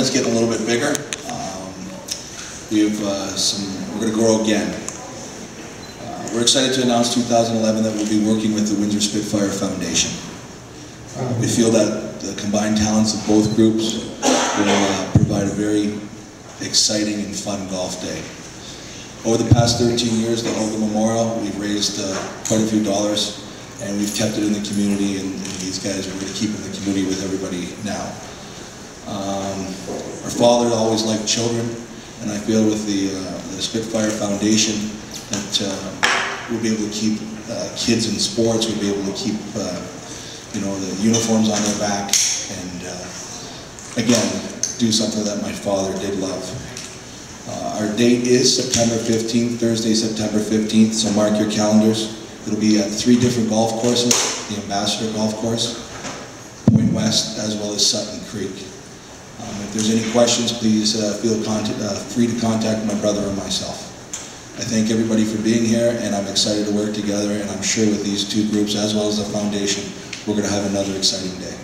program's getting a little bit bigger. We're going to grow again. We're excited to announce 2011 that we'll be working with the Windsor Spitfire Foundation. We feel that the combined talents of both groups will provide a very exciting and fun golf day. Over the past 13 years, the Hogan Memorial, we've raised quite a few dollars, and we've kept it in the community, and these guys are going to keep in the community with everybody now. Our father always liked children, and I feel with the Spitfire Foundation that we'll be able to keep kids in sports, we'll be able to keep you know, the uniforms on their back, and again, do something that my father did love. Our date is September 15th, Thursday, September 15th, so mark your calendars. It'll be at 3 different golf courses, the Ambassador Golf Course, Point West, as well as Sutton Creek. If there's any questions, please feel free to contact my brother or myself. I thank everybody for being here, and I'm excited to work together, and I'm sure with these two groups, as well as the foundation, we're going to have another exciting day.